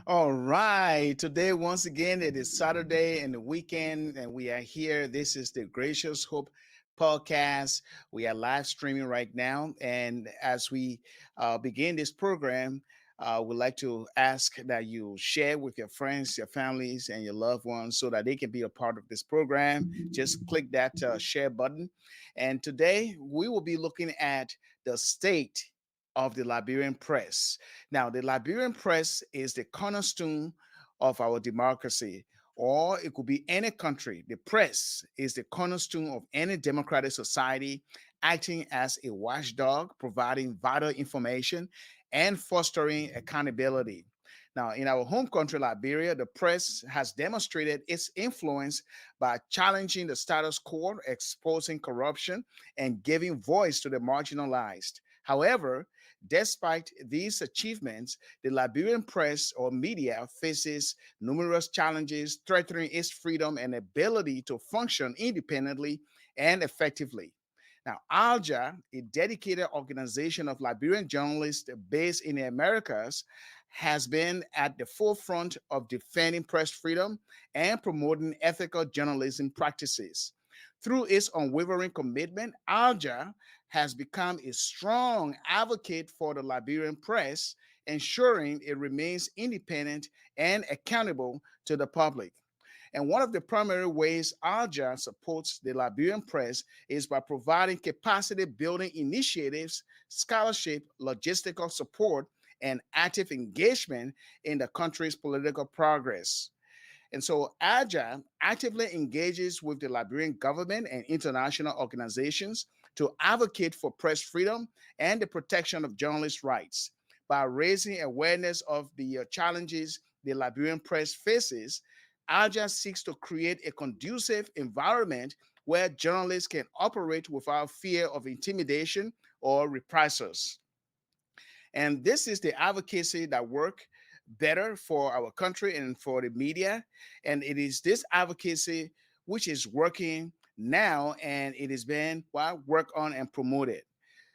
All right. Today, once again, it is Saturday and the weekend, and we are here. This is the Gracious Hope podcast. We are live streaming right now. And as we begin this program, we'd like to ask that you share with your friends, your families, and your loved ones so that they can be a part of this program. Just click that share button. And today, we will be looking at the state of the Liberian press. Now, the Liberian press is the cornerstone of our democracy, or it could be any country. The press is the cornerstone of any democratic society, acting as a watchdog, providing vital information and fostering accountability. Now, in our home country, Liberia, the press has demonstrated its influence by challenging the status quo, exposing corruption, and giving voice to the marginalized. However, despite these achievements, the Liberian press or media faces numerous challenges threatening its freedom and ability to function independently and effectively. Now, ALJA, a dedicated organization of Liberian journalists based in the Americas, has been at the forefront of defending press freedom and promoting ethical journalism practices. Through its unwavering commitment, ALJA has become a strong advocate for the Liberian press, ensuring it remains independent and accountable to the public. And one of the primary ways ALJA supports the Liberian press is by providing capacity building initiatives, scholarship, logistical support, and active engagement in the country's political progress. And so ALJA actively engages with the Liberian government and international organizations to advocate for press freedom and the protection of journalists' rights. By raising awareness of the challenges the Liberian press faces, ALJA seeks to create a conducive environment where journalists can operate without fear of intimidation or reprisals. And this is the advocacy that work better for our country and for the media. And it is this advocacy which is working now, and it has been worked on and promoted.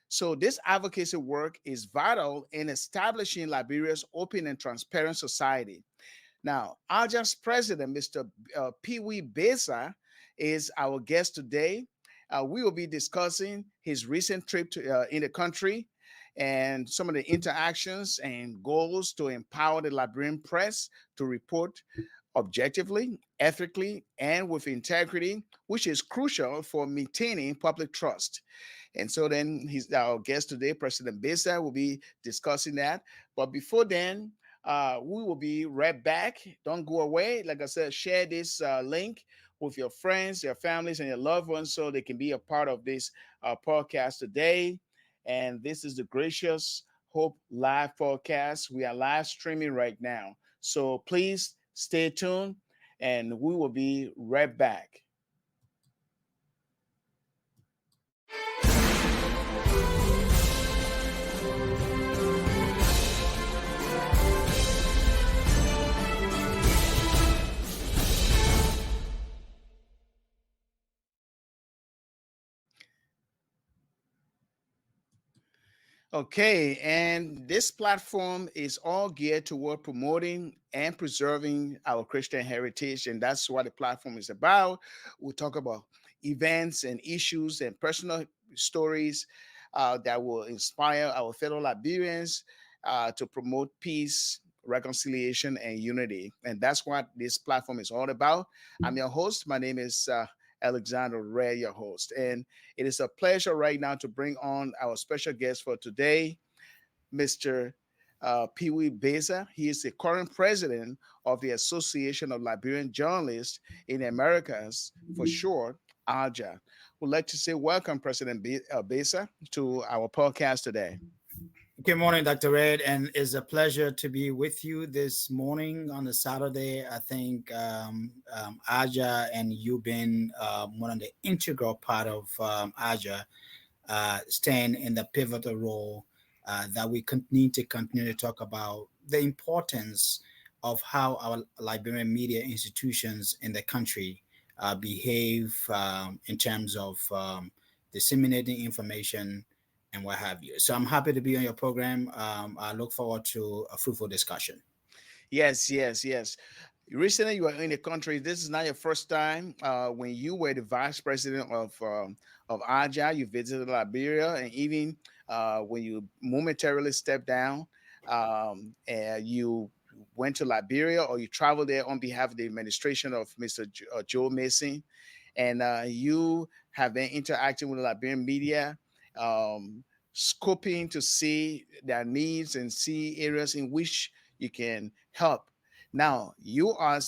So this advocacy work is vital in establishing Liberia's open and transparent society. Now, ALJA's president, Mr. Pewee Baysah, is our guest today. We will be discussing his recent trip in the country and some of the interactions and goals to empower the Liberian press to report objectively, ethically, and with integrity, which is crucial for maintaining public trust. And so then he's our guest today, President Baysah, will be discussing that. But before then, we will be right back. Don't go away. Like I said, share this link with your friends, your families, and your loved ones so they can be a part of this podcast today. And this is the Gracious Hope Live podcast. We are live streaming right now. So please stay tuned and we will be right back. Okay, and this platform is all geared toward promoting and preserving our Christian heritage, and that's what the platform is about. We talk about events and issues and personal stories that will inspire our fellow Liberians to promote peace, reconciliation, and unity. And that's what this platform is all about. I'm your host. My name is Alexander Ray, your host. And it is a pleasure right now to bring on our special guest for today, Mr. Pewee Baysah. He is the current president of the Association of Liberian Journalists in the Americas, for short, ALJA. We'd like to say welcome, President Baysah, to our podcast today. Good morning, Dr. Red, and it's a pleasure to be with you this morning on a Saturday. I think AJA and you've been one of the integral part of AJA, staying in the pivotal role that we need to continue to talk about the importance of how our Liberian media institutions in the country behave in terms of disseminating information and what have you. So I'm happy to be on your program. I look forward to a fruitful discussion. Yes, yes, yes. Recently, you were in the country. This is not your first time. When you were the vice president of ALJA, you visited Liberia, and even when you momentarily stepped down, and you went to Liberia or you traveled there on behalf of the administration of Mr. Joe Mason, and you have been interacting with the Liberian media, um, scoping to see their needs and see areas in which you can help. Now you are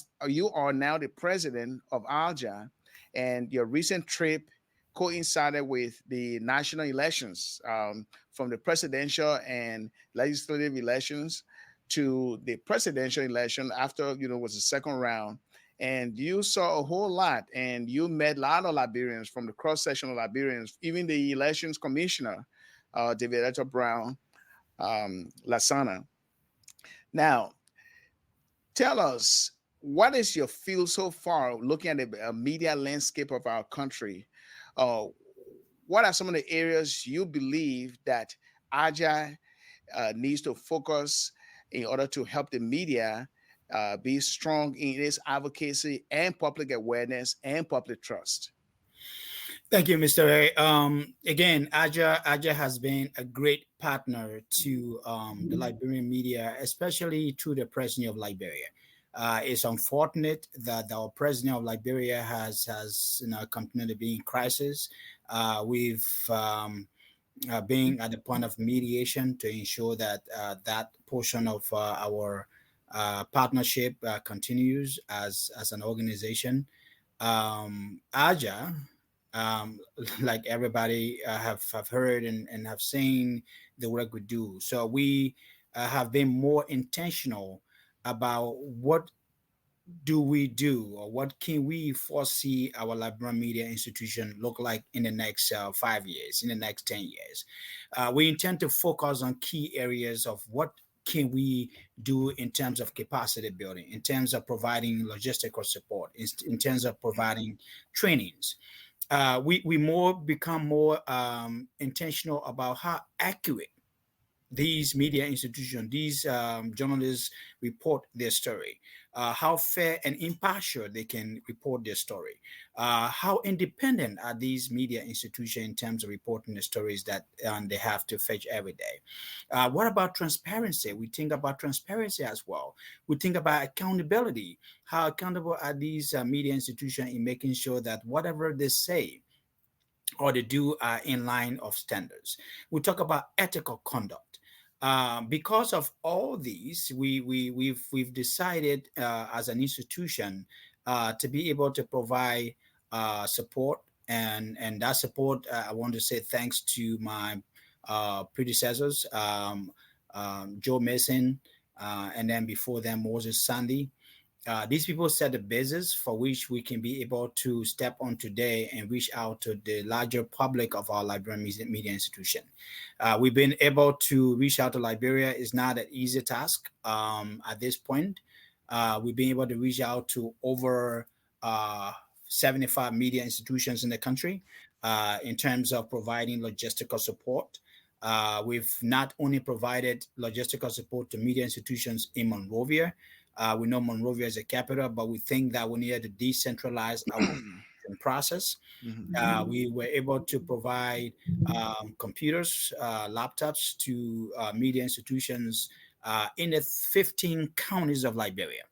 now the president of ALJA, and your recent trip coincided with the national elections, from the presidential and legislative elections to the presidential election after was the second round, and you saw a whole lot, and you met a lot of Liberians from the cross section of Liberians, even the elections commissioner, David Brown, Lasana. Now, tell us, what is your feel so far looking at the media landscape of our country? Uh, what are some of the areas you believe that AJA needs to focus in order to help the media be strong in its advocacy and public awareness and public trust? Thank you, Mr. Ray. Again, AJA has been a great partner to the Liberian media, especially to the President of Liberia. It's unfortunate that our President of Liberia has continued to be in crisis. We've been at the point of mediation to ensure that that portion of our partnership continues as an organization. AJA, um, like everybody have heard and have seen the work we do. So we have been more intentional about what do we do or what can we foresee our Liberian media institution look like in the next 5 years, in the next 10 years. We intend to focus on key areas of what can we do in terms of capacity building, in terms of providing logistical support, in terms of providing trainings. We more become more intentional about how accurate these media institutions, these journalists report their story, how fair and impartial they can report their story, how independent are these media institutions in terms of reporting the stories that they have to fetch every day. What about transparency? We think about transparency as well. We think about accountability. How accountable are these media institutions in making sure that whatever they say or they do are in line of standards? We talk about ethical conduct. Because of all these, we've decided as an institution to be able to provide support, and that support I want to say thanks to my predecessors, Joe Mason, and then before them Moses Sandy. These people set the basis for which we can be able to step on today and reach out to the larger public of our Liberian media institution. We've been able to reach out to Liberia. It's not an easy task at this point. We've been able to reach out to over 75 media institutions in the country in terms of providing logistical support. We've not only provided logistical support to media institutions in Monrovia. We know Monrovia is a capital, but we think that we needed to decentralize our recording process. Mhm. We were able to provide computers, laptops to media institutions in the 15 counties of Liberia.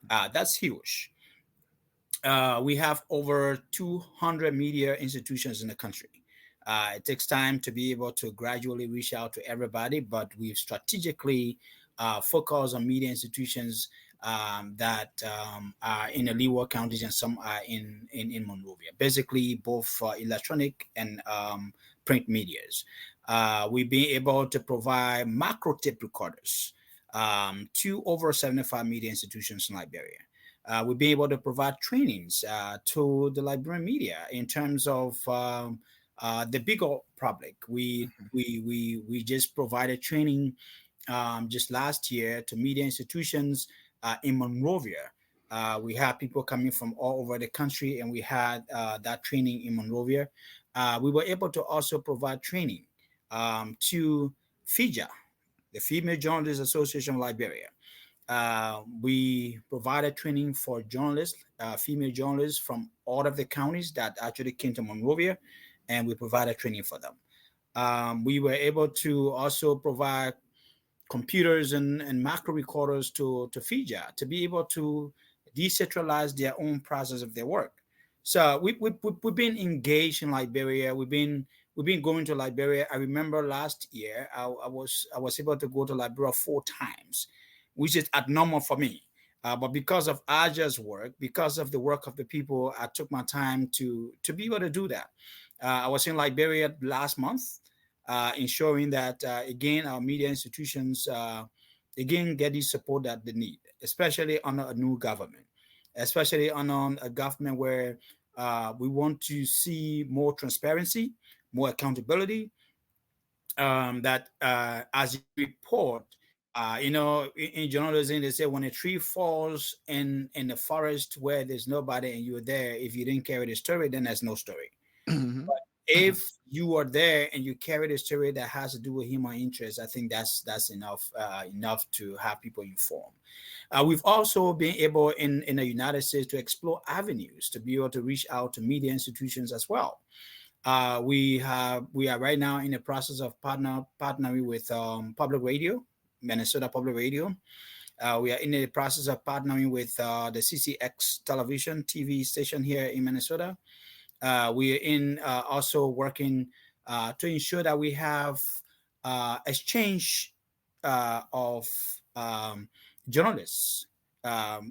That's huge. We have over 200 media institutions in the country. It takes time to be able to gradually reach out to everybody, but we've strategically focused on media institutions that are in the Leeward counties and some are in Monrovia. Basically, both electronic and print medias. We've been able to provide macro tape recorders to over 75 media institutions in Liberia. We've been able to provide trainings to the Liberian media in terms of the bigger public. We just provided training just last year to media institutions in Monrovia. We had people coming from all over the country, and we had that training in Monrovia. We were able to also provide training to FIJA, the Female Journalists Association of Liberia. We provided training for journalists, female journalists from all of the counties that actually came to Monrovia, and we provided training for them. We were able to also provide computers and macro recorders to FIJA to be able to decentralize their own process of their work. So we've been engaged in Liberia. We've been going to Liberia. I remember last year I was able to go to Liberia 4 times, which is abnormal for me. But because of ALJA's work, because of the work of the people, I took my time to be able to do that. I was in Liberia last month, ensuring that again our media institutions again get the support that they need, especially under a new government, especially on a government where we want to see more transparency, more accountability. That as you report, in journalism they say when a tree falls in the forest where there's nobody and you're there, if you didn't carry the story, then there's no story. Mhm. If you are there and you carry the story that has to do with human interest, I think that's enough to have people informed. We've also been able in the United States to explore avenues to be able to reach out to media institutions as well. We are right now in the process of partnering with public radio, Minnesota Public Radio. We are in the process of partnering with the CCX television TV station here in Minnesota. We are in also working to ensure that we have exchange of journalists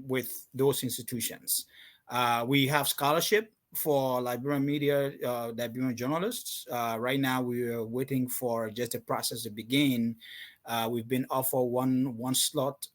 with those institutions. We have scholarship for Liberian media, Liberian journalists. Right now, we are waiting for just the process to begin. We've been offered one slot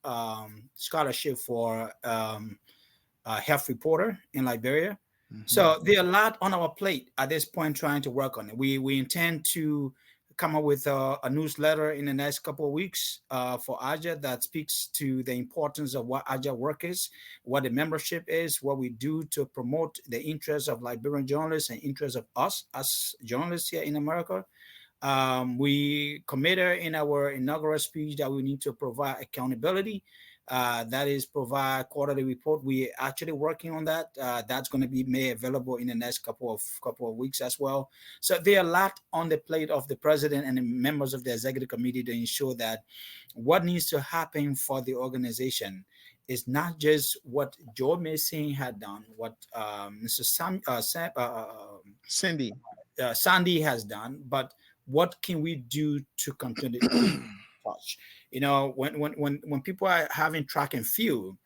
scholarship for a health reporter in Liberia. Mhm. So there are a lot on our plate at this point trying to work on it. We intend to come up with a newsletter in the next couple of weeks for ALJA that speaks to the importance of what ALJA work is, what the membership is, what we do to promote the interests of Liberian journalists and interests of us as journalists here in America. We committed in our inaugural speech that we need to provide accountability. That is provide quarterly report. We're actually working on that. That's going to be made available in the next couple of weeks as well. So there are a lot on the plate of the president and the members of the executive committee to ensure that what needs to happen for the organization is not just what Joe Mason had done, what Mr. Cindy. Sandy has done, but what can we do to continue to keep touch? When people are having track and field,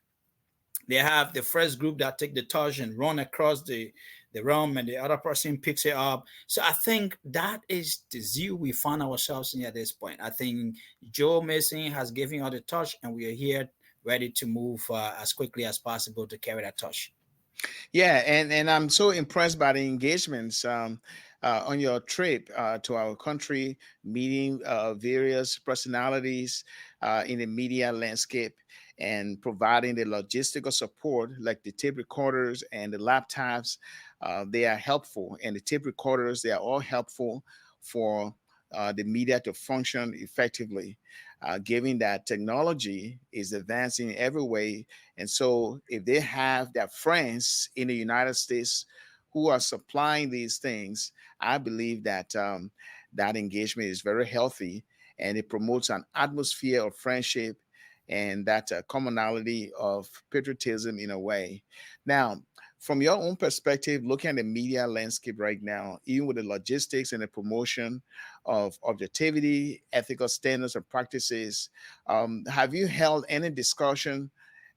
they have the first group that take the touch and run across the realm, and the other person picks it up. So I think that is the zeal we find ourselves in at this point. I think Joe Mason has given us the touch, and we are here ready to move as quickly as possible to carry that touch. Yeah, and I'm so impressed by the engagements on your trip to our country, meeting various personalities in the media landscape and providing the logistical support like the tape recorders and the laptops. They are helpful, and the tape recorders, they are all helpful for the media to function effectively, given that technology is advancing every way. And so, if they have their friends in the United States who are supplying these things, I believe that that engagement is very healthy, and it promotes an atmosphere of friendship and that commonality of patriotism in a way. Now, from your own perspective, looking at the media landscape right now, even with the logistics and the promotion of objectivity, ethical standards, and practices, have you held any discussion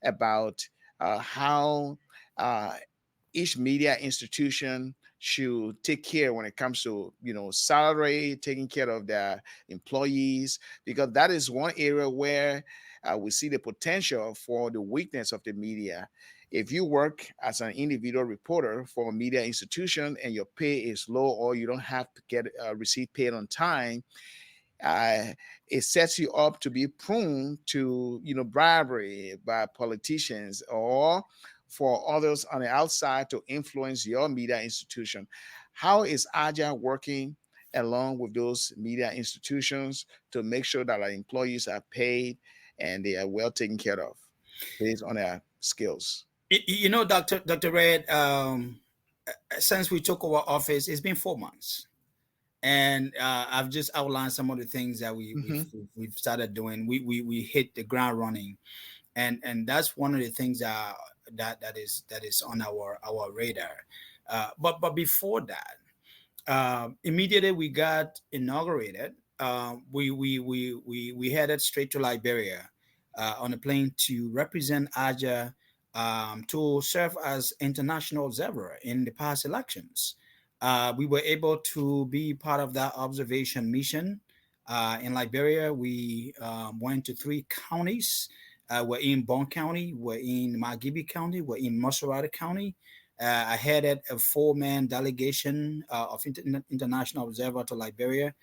about how each media institution should take care when it comes to salary, taking care of their employees, because that is one area where we see the potential for the weakness of the media. If you work as an individual reporter for a media institution and your pay is low, or you don't have to get receive paid on time, uh, it sets you up to be prone to bribery by politicians or for others on the outside to influence your media institution. How is ALJA working along with those media institutions to make sure that our employees are paid and they are well taken care of based on their skills? Dr. Red, since we took over office, it's been 4 months, and I've just outlined some of the things that Hmm. we've started doing. We hit the ground running, and that's one of the things that is on our radar. But before that, immediately we got inaugurated, we headed straight to Liberia on a plane to represent AJA, to serve as international observer in the past elections. We were able to be part of that observation mission in Liberia. We went to three counties. We're in Bon County, we're in Magibi County, we're in Maserati County. I headed a four-man delegation of international observer to Liberia,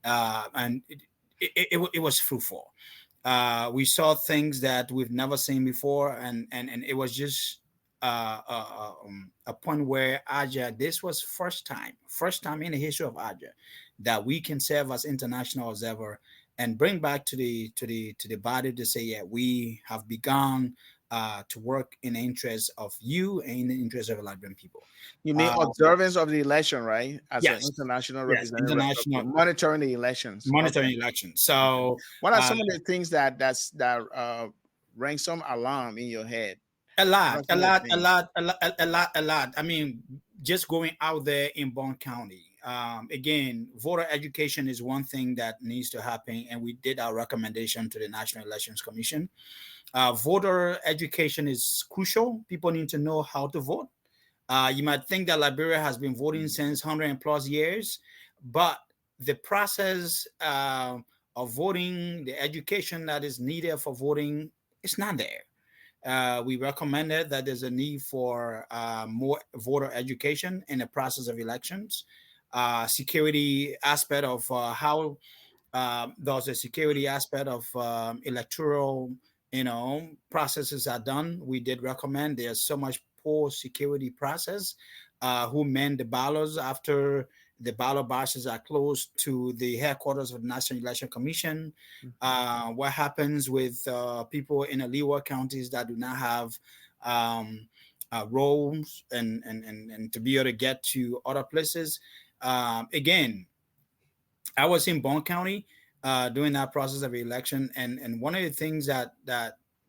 and it was fruitful. We saw things that we've never seen before, and it was just a point where AJA, this was first time in the history of AJA that we can serve as international observer and bring back to the body to say, yeah, we have begun to work in the interest of you and in the interest of the Liberian people. You mean Uh, observance of the election, right? As an yes, international yes, representative, okay, international monitoring the elections. Okay. monitoring elections. Okay. So What are uh, some of the things that ring some alarm in your head? a What are lot, a some of the lot, a things? lot, a lot, a lot. I mean, just going out there in Bond County. Again, voter education is one thing that needs to happen, and we did our recommendation to the National Elections Commission. Voter education is crucial. People need to know how to vote. You might think that Liberia has been voting since 100 plus years, but the process of voting, the education that is needed for voting, is not there. We recommended that there's a need for more voter education in the process of elections. Security aspect of how there's a security aspect of electoral, processes are done. We did recommend there's so much poor security process. Who man the ballots after the ballot boxes are closed to the headquarters of the National Election Commission? What happens with people in the leeward counties that do not have roles and to be able to get to other places? Again, I was in Bone County during that process of election, and one of the things that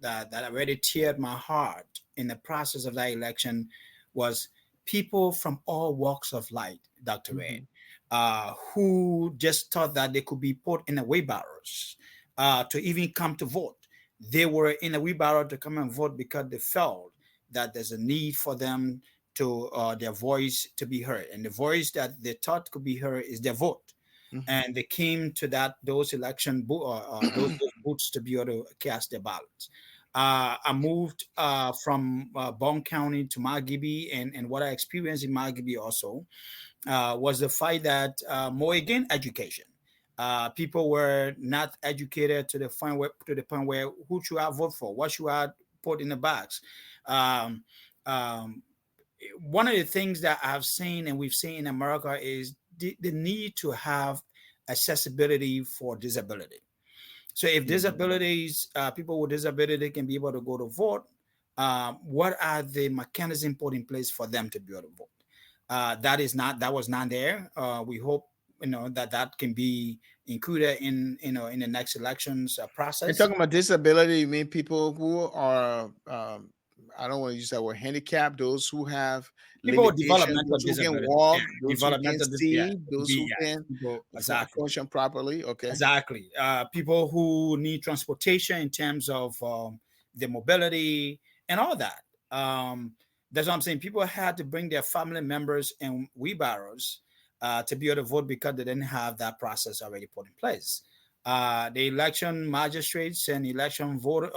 already teared my heart in the process of that election was people from all walks of life, Dr. Red, Mm-hmm. who just thought that they could be put in the wheelbarrows to even come to vote. They were in a wheelbarrow to come and vote because they felt that there's a need for them to their voice to be heard, and the voice that they thought could be heard is their vote. And they came to those those booths to be able to cast their ballots. I moved from Bon County to Margibi, and what I experienced in Margibi also was the fact that more again education. People were not educated to the point where who should I vote for, what should I put in the box. Um, um, One of the things that I've seen and we've seen in America is the need to have accessibility for disability. So if Mm-hmm. disabilities, people with disability can be able to go to vote, what are the mechanisms put in place for them to be able to vote? That was not there. We hope that that can be included in the next elections And process. talking about disability, you mean people who are, I don't want to use that word, handicapped, those who have People with limitations, developmental those who can disability, yeah, walk, those who can developmental, yeah, see, those who yes, can people, exactly. function properly. Okay. Exactly. People who need transportation in terms of their mobility and all that. Um, that's what I'm saying. People had to bring their family members in wheelbarrows to be able to vote because they didn't have that process already put in place. The election magistrates and election voter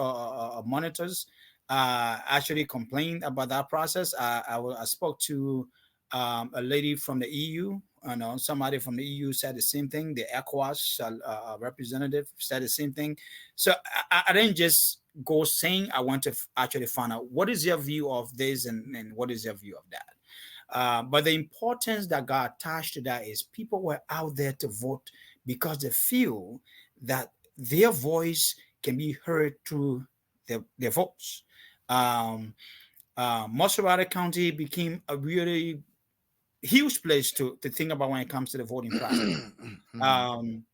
monitors actually complained about that process. I spoke to a lady from the EU. Somebody from the EU said the same thing. The ECOWAS representative said the same thing. So I didn't just go saying I want to actually find out what is your view of this and what is your view of that. But the importance that got attached to that is people were out there to vote because they feel that their voice can be heard through their votes. Um, Maserati County became a really huge place to think about when it comes to the voting process. Mhm. Um,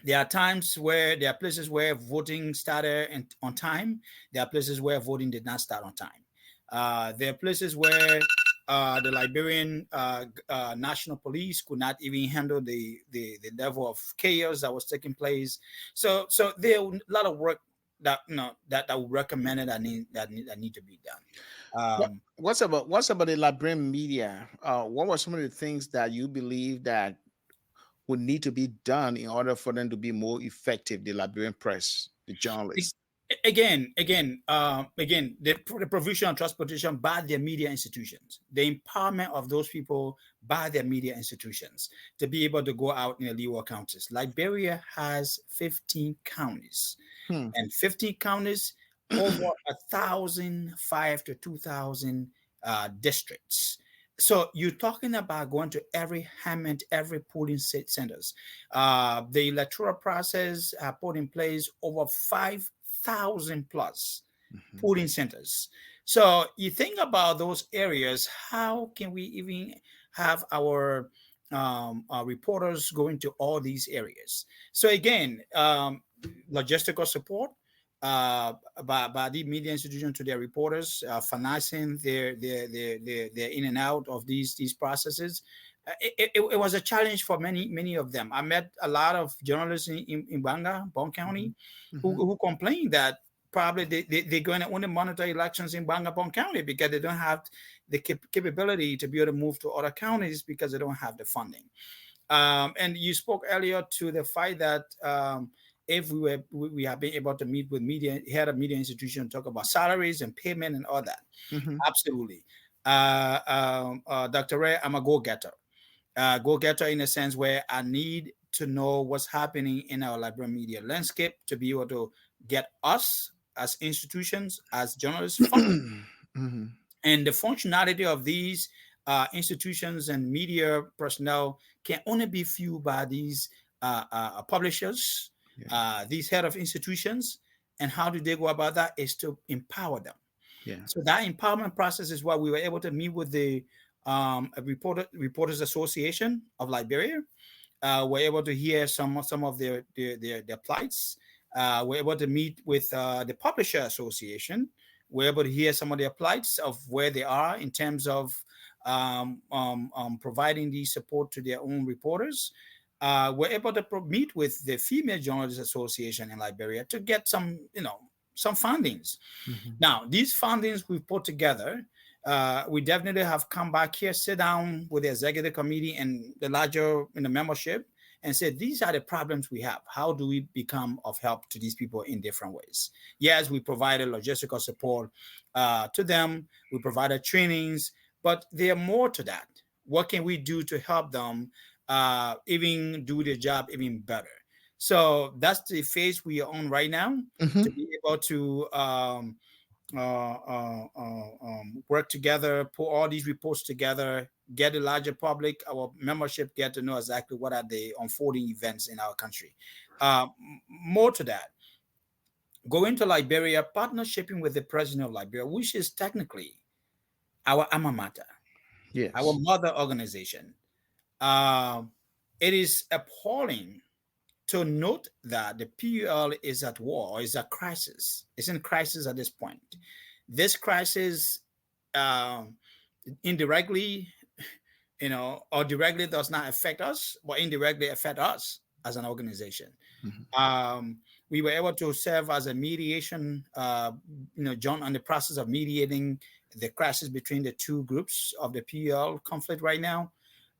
there are times where there are places where voting started on time. There are places where voting did not start on time. There are places where the Liberian National Police could not even handle the level of chaos that was taking place. So there are a lot of work that we recommended that need to be done. What Um, what's about the Liberian media? What were some of the things that you believe that would need to be done in order for them to be more effective? The Liberian press, the journalists. again, the provision of transportation by their media institutions, the empowerment of those people by their media institutions to be able to go out in the leeward counties. Liberia has 15 counties, Hmm. and 15 counties, over 1,005 to 2,000 districts. So you're talking about going to every hamlet, every polling centers. The electoral process put in place over 5,000 plus Mhm. polling centers. So you think about those areas, how can we even have our reporters going to all these areas? So again, logistical support by the media institution to their reporters, financing their in and out of these processes. It was a challenge for many of them. I met a lot of journalists in Banga, Bon County, Mhm. Mhm. who complained that probably they're going to only monitor elections in Bangabong County because they don't have the capability to be able to move to other counties because they don't have the funding. And you spoke earlier to the fact that if we have been able to meet with media, head of media institution, talk about salaries and payment and all that. Mhm. Absolutely. Dr. Ray, I'm a go-getter. Go-getter in a sense where I need to know what's happening in our Liberian media landscape to be able to get us as institutions, as journalists, funding. Mhm. And the functionality of these institutions and media personnel can only be fueled by these publishers, Yeah. these head of institutions. And how do they go about that? Is to empower them. Yeah. So that empowerment process is why we were able to meet with the Reporters Association of Liberia. We're able to hear some of their plights. We're able to meet with the Publisher Association. We're able to hear some of their plights of where they are in terms of providing the support to their own reporters. We're able to meet with the Female Journalists Association in Liberia to get some fundings. Mhm. Now, these fundings we've put together, we definitely have come back here, sit down with the executive committee and the larger in the membership, and said these are the problems we have. How do we become of help to these people in different ways? Yes, we provided logistical support to them. We provided trainings, but there are more to that. What can we do to help them even do the job even better? So that's the phase we are on right now to Mhm. be able to work together, put all these reports together, get a larger public, our membership get to know exactly what are the unfolding events in our country. More to that, going to Liberia, partnershiping with the president of Liberia, which is technically our alma mater. our Yes. mother organization. Um, it is appalling to note that the PUL is at war or is at crisis. It's in crisis at this point. This crisis um, indirectly, or directly does not affect us, but indirectly affect us as an organization. Mhm. Um, we were able to serve as a mediation, John, on the process of mediating the crisis between the two groups of the PUL conflict right now.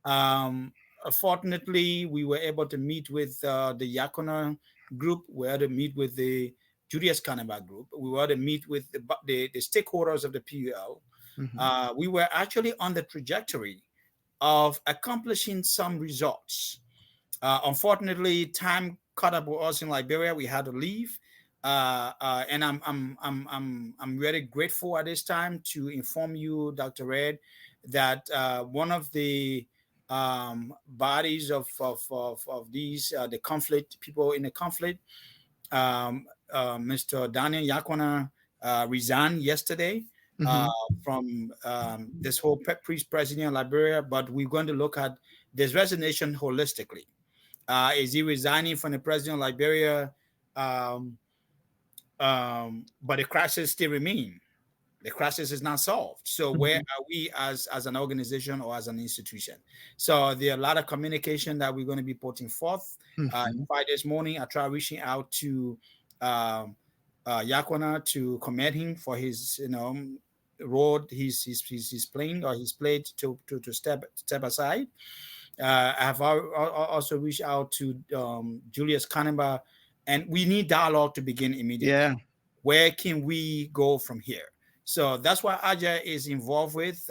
Um, Fortunately, we were able to meet with the Yakona group. We had to meet with the Julius Kanaba group. We were to meet with the stakeholders of the PUL. Mhm. We were actually on the trajectory of accomplishing some results. Unfortunately, time caught up with us in Liberia. We had to leave, and I'm very grateful at this time to inform you, Dr. Red, that one of the bodies of these the conflict people in the conflict, Mr. Daniel Yakwana, resigned yesterday uh, Mhm. from this whole priest president of Liberia. But we're going to look at this resignation holistically. Is he resigning from the president of Liberia? Um, but the crisis still remains. The crisis is not solved. So where Mhm. are we as an organization or as an institution? So there are a lot of communication that we're going to be putting forth. In Mhm. fact, this morning I tried reaching out to um, Yakwana to commend him for his role he's playing or he's played to step aside. I have also reached out to Julius Kanamba, and we need dialogue to begin immediately. Yeah. Where can we go from here? So that's what ALJA is involved with.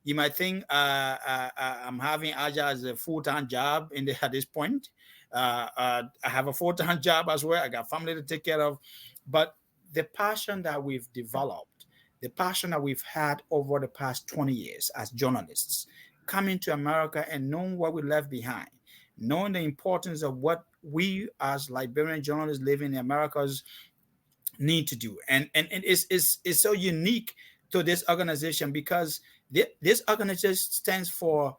You might think I'm having ALJA as a full-time job at this point. I have a full-time job as well. I got family to take care of, but the passion that we've developed, the passion that we've had over the past 20 years as journalists, coming to America and knowing what we left behind, knowing the importance of what we as Liberian journalists living in the Americas need to do, and it's so unique to this organization because this organization stands for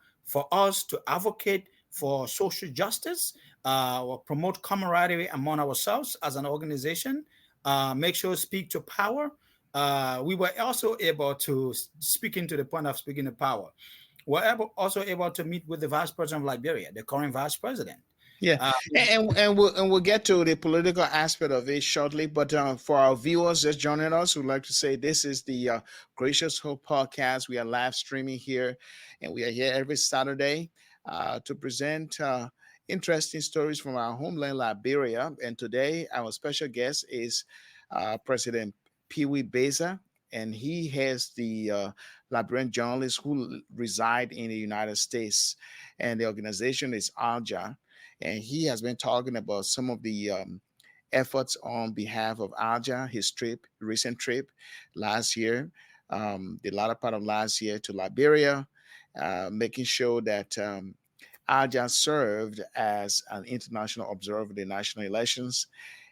us to advocate for social justice, or promote camaraderie among ourselves as an organization, make sure speak to power. We were also able to speak into the point of speaking to power. Also able to meet with the vice president of Liberia, the current vice president. Yeah, uh, and we'll get to the political aspect of it shortly. But for our viewers just joining us, we'd like to say this is the Gracious Hope podcast. We are live streaming here, and we are here every Saturday to present interesting stories from our homeland, Liberia. And today, our special guest is President Pewee Baysah, and he has the Liberian journalists who reside in the United States, and the organization is ALJA, and he has been talking about some of the efforts on behalf of ALJA, his trip, recent trip last year, the latter part of last year to Liberia, making sure that ALJA served as an international observer of the national elections,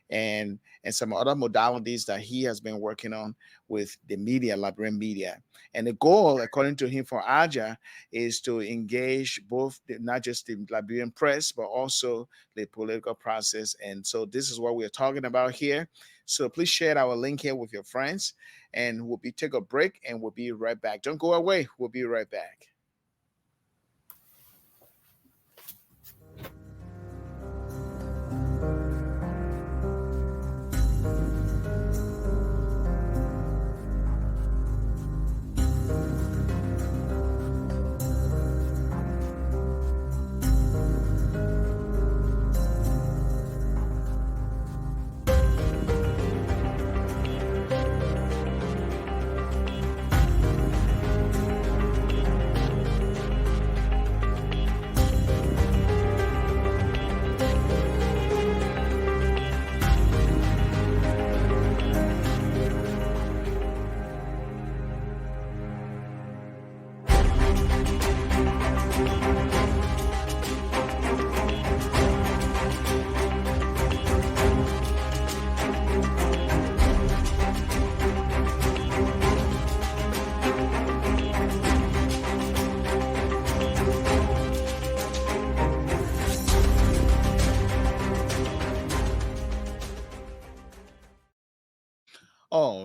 and some other modalities that he has been working on with the media, Liberian media. And the goal, according to him, for ALJA is to engage both not just the Liberian press, but also the political process. And so this is what we're talking about here. So please share our link here with your friends, and take a break, and we'll be right back. Don't go away. We'll be right back.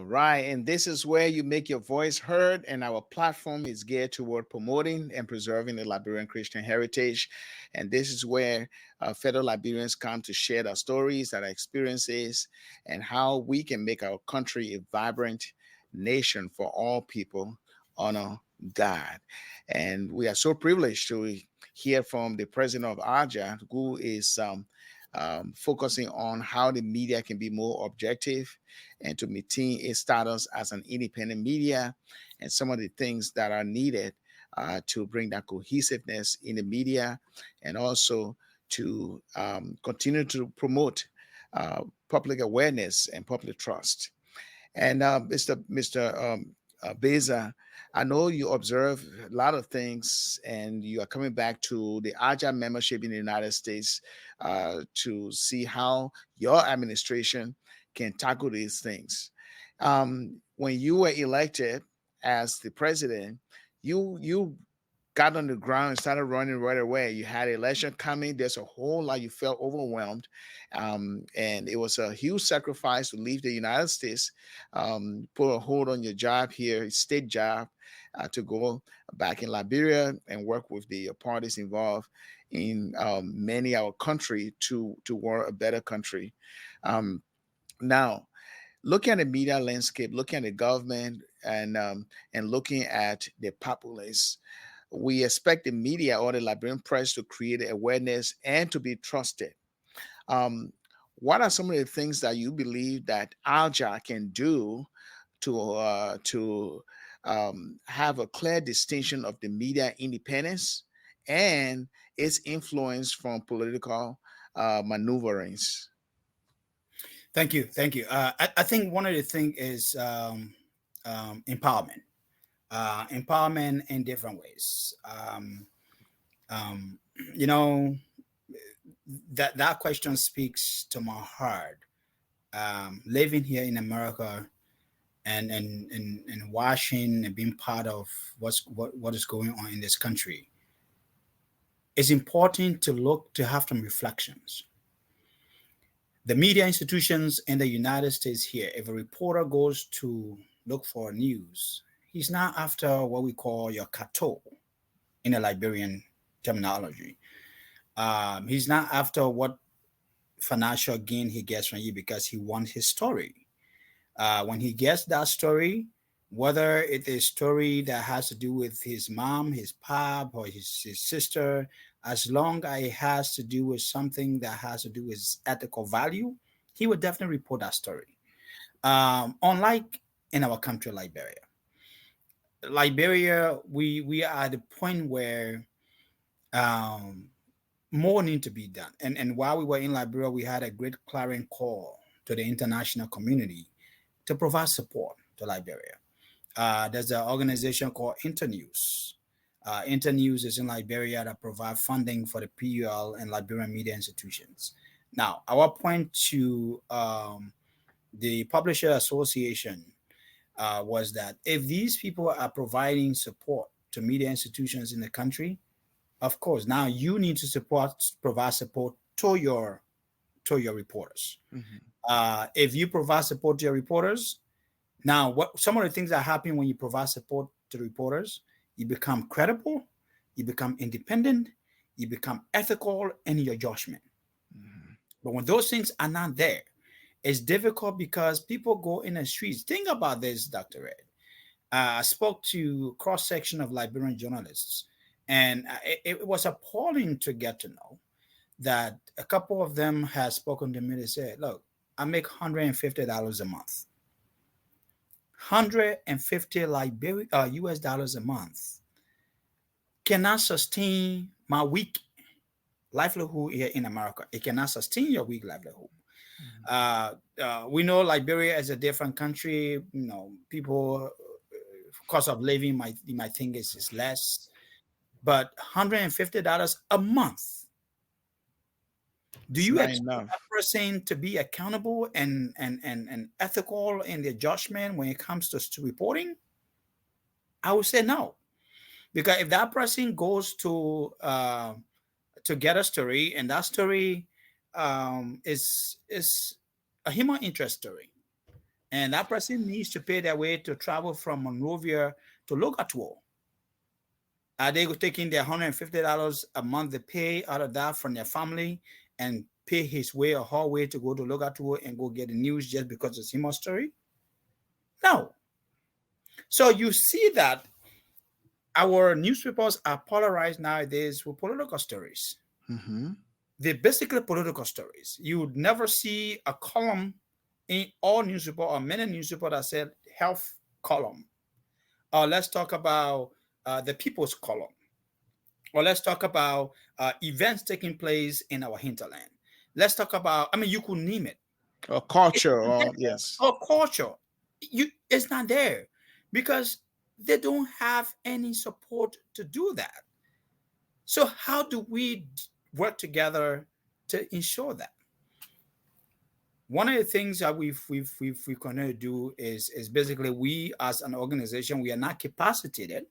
right. And this is where you make your voice heard. And our platform is geared toward promoting and preserving the Liberian Christian heritage. And this is where fellow Liberians come to share their stories, their experiences, and how we can make our country a vibrant nation for all people. Honor God. And we are so privileged to hear from the president of ALJA, who is focusing on how the media can be more objective and to maintain its status as an independent media and some of the things that are needed to bring that cohesiveness in the media and also to continue to promote public awareness and public trust. And Mr. Beza, I know you observe a lot of things, and you are coming back to the ALJA membership in the United States to see how your administration can tackle these things. When you were elected as the president, you got on the ground and started running right away. You had an election coming. There's a whole lot. You felt overwhelmed, and it was a huge sacrifice to leave the United States, put a hold on your job here, state job, to go back in Liberia and work with the parties involved in many our country to work a better country. Now, looking at the media landscape, looking at the government, and looking at the populace, we expect the media or the Liberian press to create awareness and to be trusted. Um, what are some of the things that you believe that ALJA can do to have a clear distinction of the media independence and its influence from political maneuverings? Thank you, thank you. I think one of the things is empowerment, empowerment in different ways. Um, you know, that question speaks to my heart. Living here in America and watching and being part of what is going on in this country, it's important to look to have some reflections. The media institutions in the United States here, if a reporter goes to look for news, he's not after what we call your cateau in a Liberian terminology. He's not after what financial gain he gets from you because he wants his story. When he gets that story, whether it is a story that has to do with his mom, his pop, or his sister, as long as it has to do with something that has to do with ethical value, he would definitely report that story. Unlike in our country, Liberia, we are at the point where um, more need to be done. And while we were in Liberia, we had a great clarion call to the international community to provide support to Liberia. There's an organization called Internews. Internews is in Liberia that provide funding for the PUL and Liberian media institutions. Now, our point to the Publisher Association was that if these people are providing support to media institutions in the country, of course, now you need to provide support to your reporters. Mhm. If you provide support to your reporters, now what some of the things that happen when you provide support to the reporters, you become credible, you become independent, you become ethical in your judgment. Mhm. But when those things are not there, it's difficult because people go in the streets. Think about this, Dr. Ed. I spoke to a cross section of Liberian journalists, and it was appalling to get to know that a couple of them had spoken to me. They said, "Look, I make $150 a month, 150 US dollars a month cannot sustain my week livelihood here in America. It cannot sustain your week livelihood." Mhm. We know Liberia is a different country. People cost of living might think is less, but $150 a month. Do It's you not expect enough. that person to be accountable and ethical in their judgment when it comes to reporting? I would say no, because if that person goes to get a story and that story is a human interest story, and that person needs to pay their way to travel from Monrovia to Logatuo. Are they taking their $150 a month they pay out of that from their family and pay his way or her way to go to Logatuo and go get the news just because it's him story? No. So you see that our newspapers are polarized nowadays with political stories. Mm-hmm. They're basically political stories. You would never see a column in all newspaper or many newspaper that said health column. Or let's talk about the people's column. Or let's talk about events taking place in our hinterland. Let's talk about, I mean, you could name it. Or It's culture, not or there. yes. Or culture. It's not there because they don't have any support to do that. So how do we work together to ensure that? One of the things that we gonna do is basically we as an organization we are not capacitated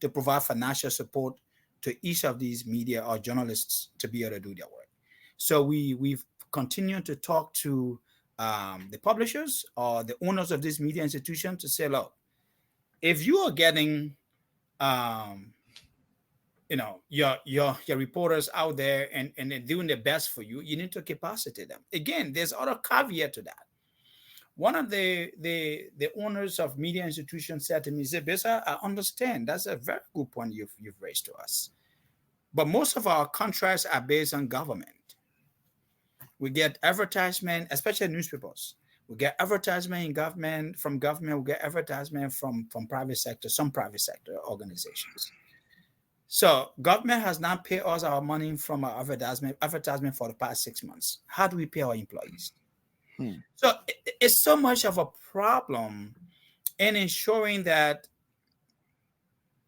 to provide financial support to each of these media or journalists to be able to do their work. So we've continued to talk to the publishers or the owners of this media institution to say, look, if you are getting um, your reporters out there and they're doing their best for you, you need to capacitate them. Again, there's other caveat to that. One of the owners of media institutions said to me, he said, Baysah, I understand. That's a very good point you've raised to us. But most of our contracts are based on government. We get advertisement, especially newspapers. We get advertisement in government from government. We get advertisement from private sector, some private sector organizations. So government has not paid us our money from our advertisement for the past 6 months. How do we pay our employees? Hmm. So it's so much of a problem in ensuring that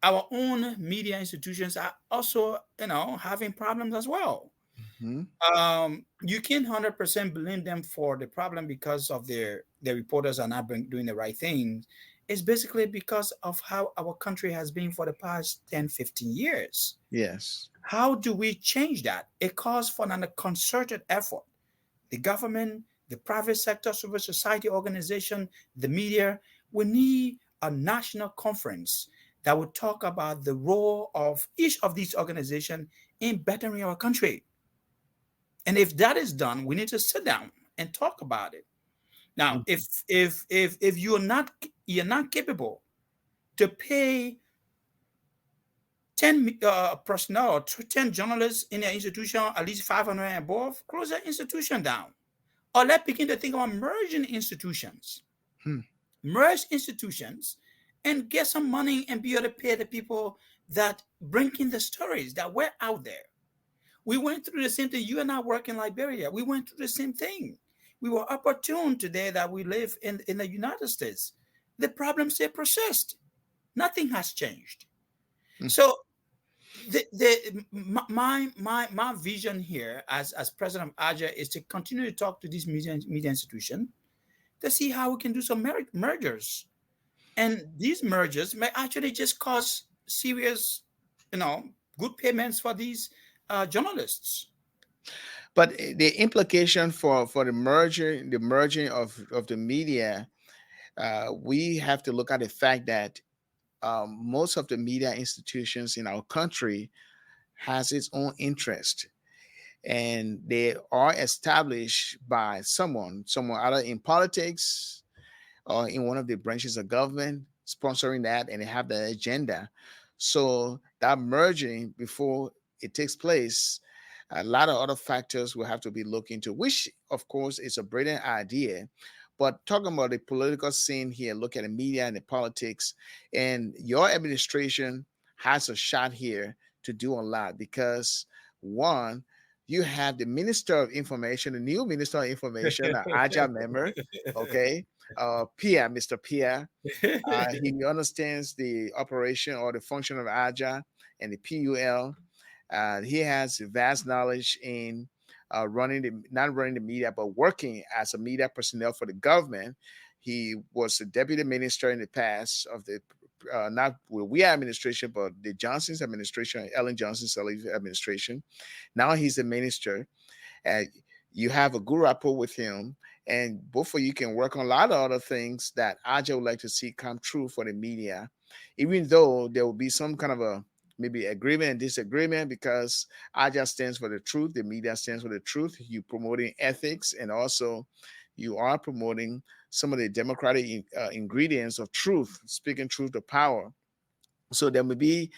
our own media institutions are also, having problems as well. Hmm. You can't 100% blame them for the problem because of their reporters are not doing the right thing. It's basically because of how our country has been for the past 10, 15 years. Yes. How do we change that? It calls for a concerted effort. The government, the private sector, civil society organization, the media, we need a national conference that would talk about the role of each of these organizations in bettering our country. And if that is done, we need to sit down and talk about it. Now, Mhm. if you're not capable to pay 10 personnel or 10 journalists in an institution at least 500 and above, close that institution down. Or let's begin to think about merging institutions. Hmm. Merge institutions and get some money and be able to pay the people that bring in the stories that were out there. We went through the same thing. You and I work in Liberia. We went through the same thing. We were opportune today that we live in the United States. The problems still persist. Nothing has changed. Hmm. So my vision here as president of ALJA is to continue to talk to these media institution to see how we can do some mergers. And these mergers may actually just cause serious, you know, good payments for these journalists. But the implication for the merging of the media, we have to look at the fact that most of the media institutions in our country has its own interest, and they are established by someone either in politics or in one of the branches of government sponsoring that, and they have the agenda. So that merging, before it takes place, a lot of other factors will have to be looked into, which of course is a brilliant idea. But talking about the political scene here, look at the media and the politics, and your administration has a shot here to do a lot because, one, you have the Minister of Information, the new Minister of Information, an AJA member, okay, Pia, Mr. Pia. He understands the operation or the function of AJA and the PUL. He has vast knowledge in not running the media, but working as a media personnel for the government. He was a deputy minister in the past of the not we administration, but the Johnson's administration, Ellen Johnson's administration. Now he's a minister. Uh, You have a good rapport with him, and both of you can work on a lot of other things that ALJA would like to see come true for the media, even though there will be some kind of a maybe agreement and disagreement, because ALJA stands for the truth, the media stands for the truth. You promoting ethics, and also you are promoting some of the democratic ingredients of truth, speaking truth to power. So there may be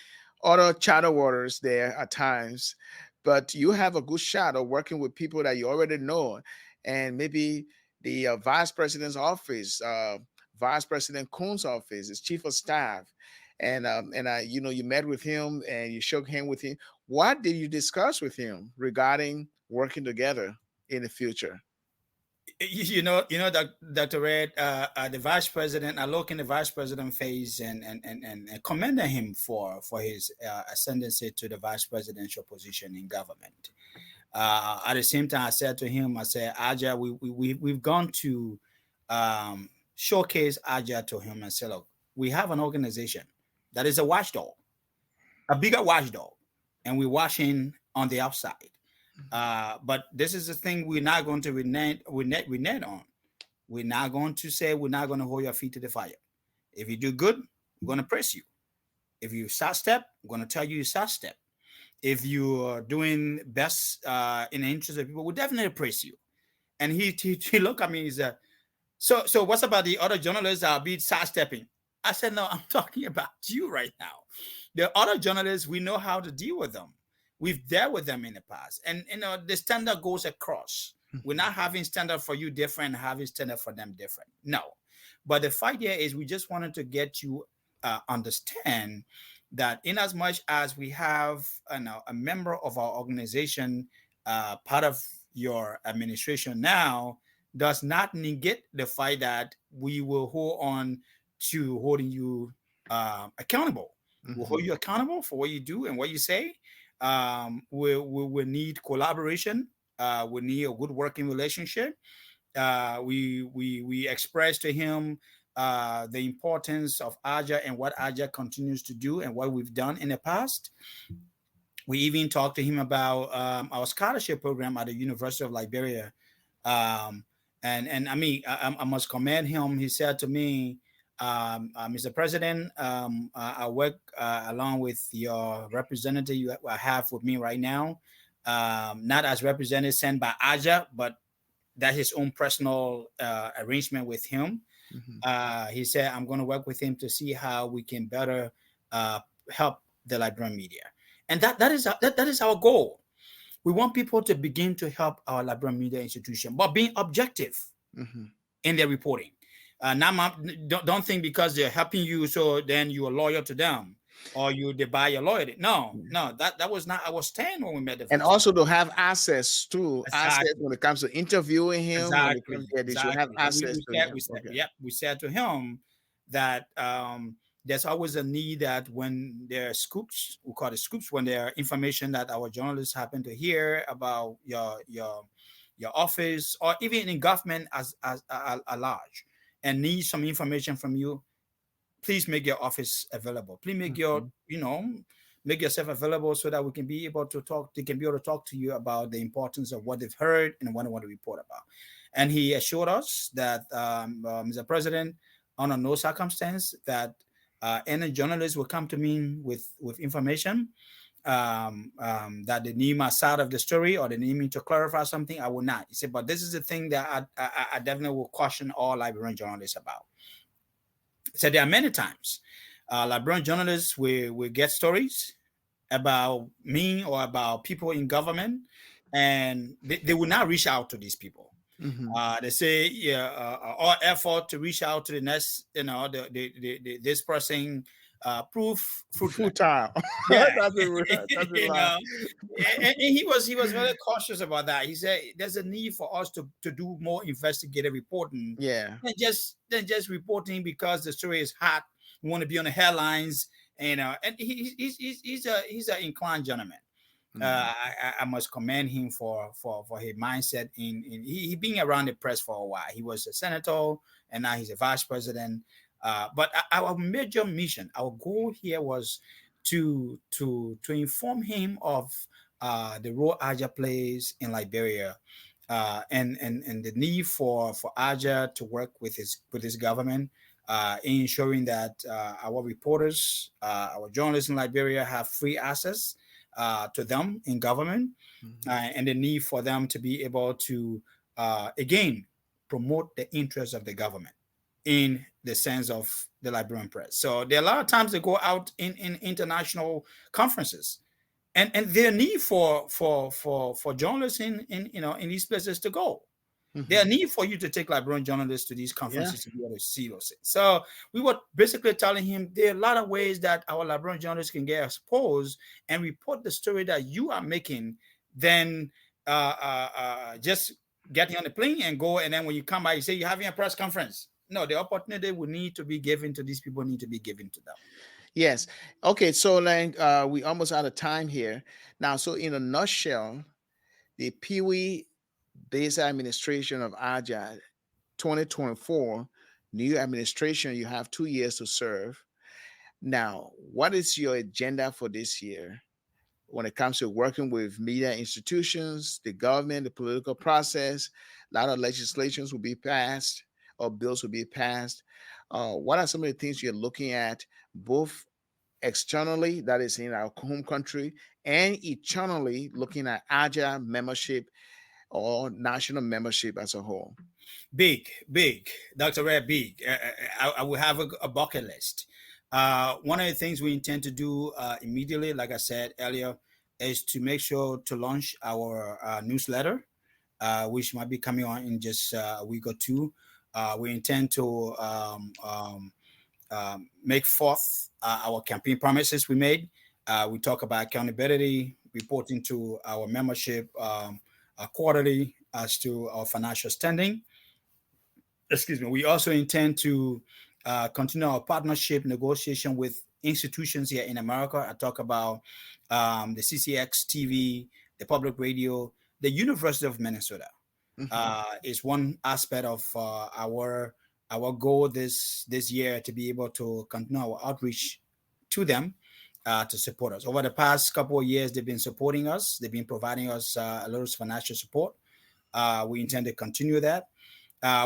other chatter waters there at times, but you have a good shot of working with people that you already know, and maybe the vice president's office, Vice President Kuhn's office, his chief of staff, and you met with him and you shook hands with him. What did you discuss with him regarding working together in the future? Dr. Red, the vice president, I look in the vice president face and commended him for his ascendancy to the vice presidential position in government. At the same time, I said to him, I said, ALJA, we've gone to showcase ALJA to him and say, look, we have an organization that is a watchdog, a bigger watchdog, and we're watching on the outside. But this is the thing we're not going to renege on. We're not going to say we're not going to hold your feet to the fire. If you do good, we're going to praise you. If you side step, we're going to tell you you side step. If you are doing best in the interest of people, we'll definitely praise you. And he looked at me. He said, so what's about the other journalists that will be sidestepping? I said, no, I'm talking about you right now. The other journalists, we know how to deal with them. We've dealt with them in the past. And the standard goes across. We're not having standard for you different, having standard for them different. No. But the fight here is we just wanted to get you understand that in as much as we have a member of our organization part of your administration now, does not negate the fact that we will hold on to holding you accountable. We'll hold you accountable for what you do and what you say. We need collaboration. We need a good working relationship. We expressed to him the importance of ALJA and what ALJA continues to do and what we've done in the past. We even talked to him about our scholarship program at the University of Liberia. And I mean, I must commend him. He said to me, Mr. President, I work along with your representative you have with me right now, not as representative sent by ALJA, but that's his own personal arrangement with him. He said, I'm going to work with him to see how we can better help the Liberian media. And that is our goal. We want people to begin to help our Liberian media institution, but being objective in their reporting. Don't think because they're helping you, so then you're loyal to them or they buy your loyalty. No, that was not our stand when we met the and first also time. to have access to access when it comes to interviewing him. When it comes, they should have Exactly. And access to him. we said to him that there's always a need that when there are scoops, we call it scoops, when there are information that our journalists happen to hear about your office or even in government as a large and need some information from you, please make your office available. Please make make yourself available so that we can be able to talk. They can be able to talk to you about the importance of what they've heard and what they want to report about. And he assured us that, Mr. President, under no circumstance that any journalist will come to me with information that they need my side of the story or they need me to clarify something. I will not. He said, but this is the thing that I definitely will caution all Liberian journalists about. So there are many times Liberian journalists will get stories about me or about people in government, and they will not reach out to these people. They say, all effort to reach out to the next, this person proof fruitless. Futile. Yeah, That's a and he was very cautious about that. He said there's a need for us to do more investigative reporting, yeah. than just reporting because the story is hot. We want to be on the headlines, and he's an inclined gentleman. I must commend him for his mindset in he being around the press for a while. He was a senator and now he's a vice president. But our major mission, our goal here was to inform him of the role ALJA plays in Liberia and the need for ALJA to work with his government in ensuring that our reporters, our journalists in Liberia have free access to them in government, Mhm. and the need for them to be able to again promote the interests of the government in the sense of the Liberian press. So there are a lot of times they go out in international conferences, and their need for journalists in in these places to go. Their Mhm. need for you to take Liberian journalists to these Yeah. conferences to be able to see those things. So we were basically telling him there are a lot of ways that our Liberian journalists can get exposed and report the story that you are making. Then just getting on the plane and go, and then when you come back, you say you're having a press conference. No, the opportunity will need to be given to these people. Need to be given to them. Yes. Okay. So, like, we almost out of time here now. So, in a nutshell, the Pewee Baysah administration of ALJA 2024, new administration, you have 2 years to serve. Now, what is your agenda for this year when it comes to working with media institutions, the government, the political process? A lot of legislations will be passed or bills will be passed. What are some of the things you're looking at, both externally, that is in our home country, and internally, looking at ALJA membership or national membership as a whole? Big, Dr. Red, big. I will have a bucket list. One of the things we intend to do immediately, like I said earlier, is to make sure to launch our newsletter, which might be coming on in just a week or two. We intend to make forth our campaign promises we made. We talk about accountability, reporting to our membership quarterly as to our financial standing. Excuse me. We also intend to continue our partnership negotiation with institutions here in America. I talk about the CCX TV, the public radio, the University of Minnesota. Hmm. Is one aspect of our goal this year to be able to continue our outreach to them to support us. Over the past couple of years, they've been supporting us. They've been providing us a lot of financial support. We intend to continue that.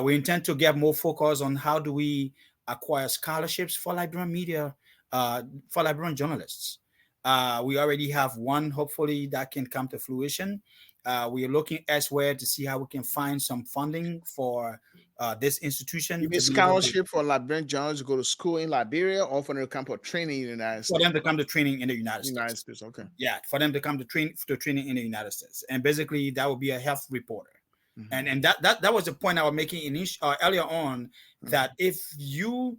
We intend to get more focus on how do we acquire scholarships for Liberian media, for Liberian journalists. We already have one, hopefully, that can come to fruition. We are looking elsewhere to see how we can find some funding for this You institution mean to be able to, scholarship for Liberian journalists to go to school in Liberia or for them to come for training in the United for States? them to come to training in the United United States. States, okay. Yeah, for them to come to training in the United States, and basically that would be a health reporter. Hmm. And that was the point I was making earlier on, that Hmm. if you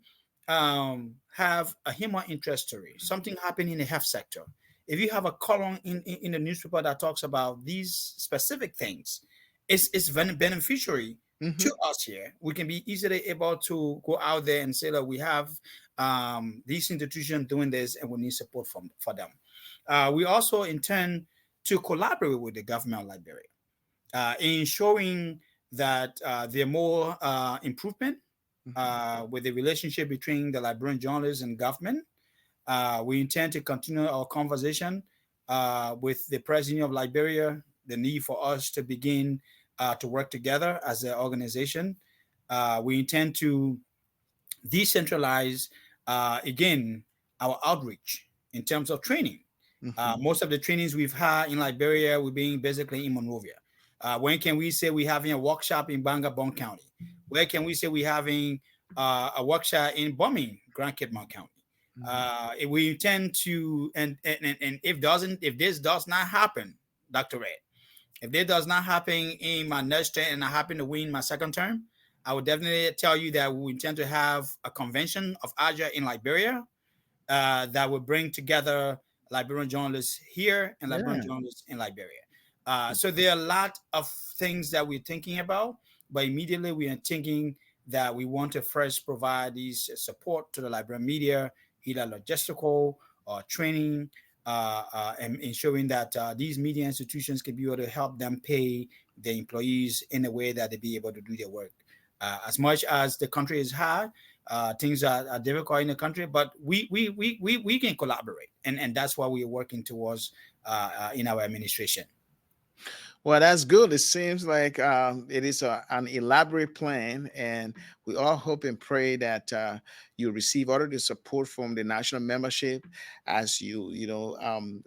have a human interest story, something happening in the health sector, if you have a column in the newspaper that talks about these specific things, it's beneficiary Hmm. to us here. We can be easily able to go out there and say that we have these institutions doing this and we need support for them. We also intend to collaborate with the government of Liberia in showing that there are more improvement Hmm. with the relationship between the Liberian journalists and government. We intend to continue our conversation with the President of Liberia, the need for us to begin to work together as an organization. We intend to decentralize, again, our outreach in terms of training. Hmm. Most of the trainings we've had in Liberia, we're being basically in Monrovia. When can we say we're having a workshop in Bangabong County? Where can we say we're having a workshop in Bombing, Grand Kitmont County? If we intend to, and if this does not happen, Dr. Red, if this does not happen in my next term and I happen to win my second term, I would definitely tell you that we intend to have a convention of ALJA in Liberia that would bring together Liberian journalists here and Liberian Yeah. journalists in Liberia. So there are a lot of things that we're thinking about, but immediately we are thinking that we want to first provide these support to the Liberian media, either logistical or training, and ensuring that these media institutions can be able to help them pay their employees in a way that they be able to do their work. As much as the country is hard, things are difficult in the country, but we can collaborate, and that's what we are working towards in our administration. Well, that's good. It seems like it is an elaborate plan, and we all hope and pray that you receive all of the support from the national membership as you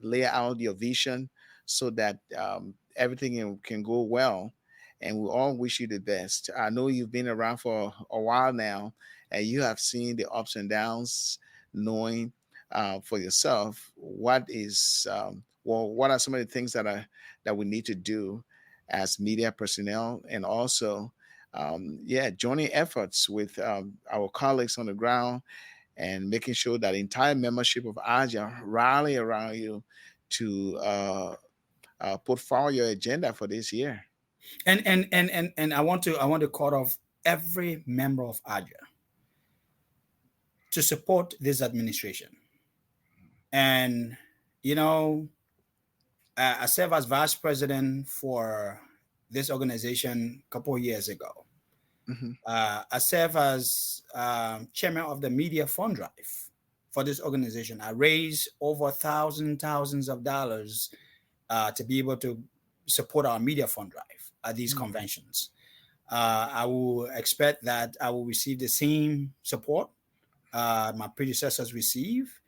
lay out your vision, so that everything can go well. And we all wish you the best. I know you've been around for a while now, and you have seen the ups and downs, knowing for yourself what are some of the things that we need to do as media personnel, and also joining efforts with our colleagues on the ground, and making sure that the entire membership of ALJA rally around you to put forward your agenda for this year. And I want to call off every member of ALJA to support this administration. And you know, I served as vice president for this organization a couple of years ago. Hmm. I serve as chairman of the media fund drive for this organization. I raise over thousands of dollars to be able to support our media fund drive at these conventions. I will expect that I will receive the same support my predecessors receive.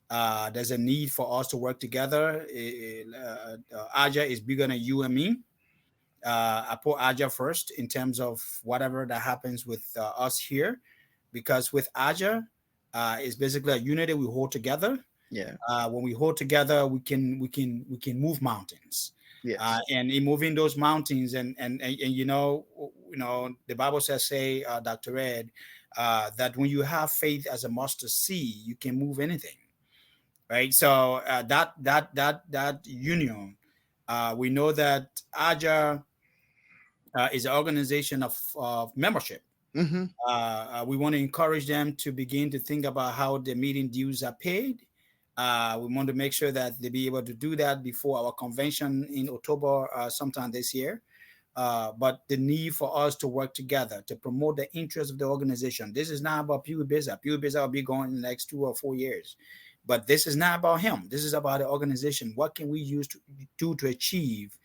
There's a need for us to work together. ALJA is bigger than you and me. I put ALJA first in terms of whatever that happens with us here, because with ALJA, it's basically a unity we hold together. Yeah. When we hold together, we can move mountains. Yes. And in moving those mountains, and the Bible says, say, Dr. Ed, that when you have faith as a mustard seed, you can move anything, right? So that union, we know that ALJA is an organization of membership. Hmm. We want to encourage them to begin to think about how the meeting dues are paid. We want to make sure that they be able to do that before our convention in October, sometime this year. But the need for us to work together to promote the interests of the organization. This is not about Pewee Baysah. Pewee Baysah will be going in the next 2 or 4 years. But this is not about him. This is about the organization. What can we use to do to achieve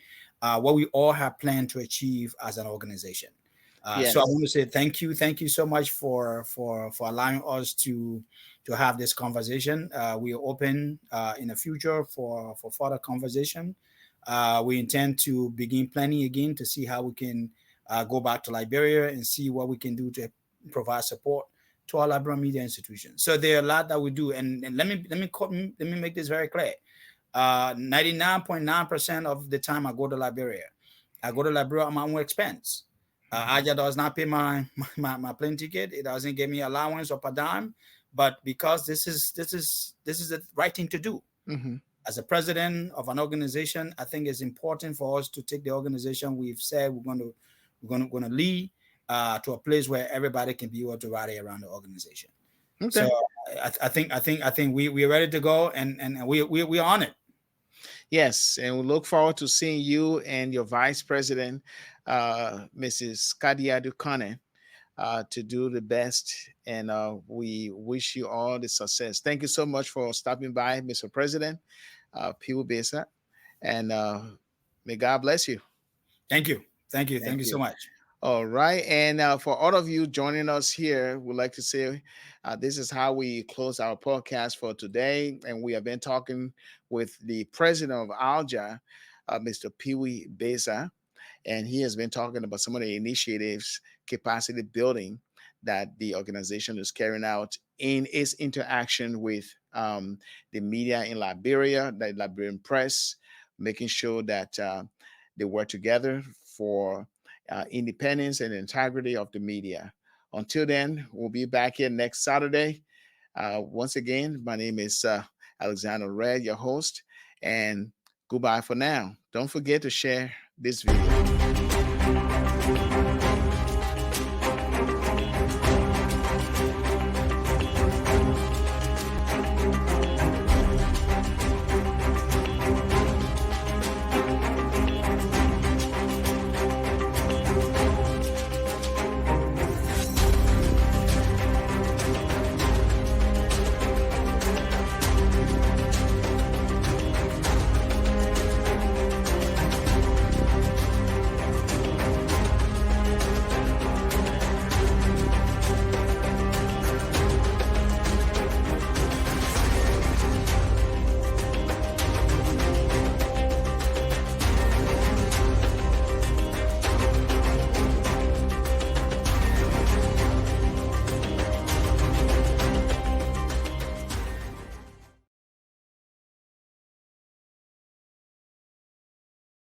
what we all have planned to achieve as an organization? So I Yes. want to say thank you so much for allowing us to have this conversation. We are open in the future for further conversation. We intend to begin planning again to see how we can go back to Liberia and see what we can do to provide support to our Liberian media institutions. So there are a lot that we do, and let me make this very clear. 99.9% of the time I go to Liberia at my own expense. Hmm. ALJA does not pay my plane ticket. It doesn't give me allowance or per dime. But because this is the right thing to do. Hmm. As a president of an organization, I think it's important for us to take the organization we've said we're going to lead to a place where everybody can be able to rally around the organization. So Okay. I think we are ready to go, and we are on it. Yes, and we look forward to seeing you and your vice president, Mrs. Kadia Ducane, to do the best. And we wish you all the success. Thank you so much for stopping by, Mr. President, Pewee Baysah, and may God bless you. Thank Thank you so you. much. All right. And for all of you joining us here, we'd like to say this is how we close our podcast for today. And we have been talking with the president of ALJA, Mr. Pewee Baysah, and he has been talking about some of the initiatives, capacity building that the organization is carrying out in its interaction with the media in Liberia, the Liberian Press, making sure that they work together for independence and integrity of the media. Until then, we'll be back here next Saturday. Once again, my name is Alexander Red, your host, and goodbye for now. Don't forget to share this video.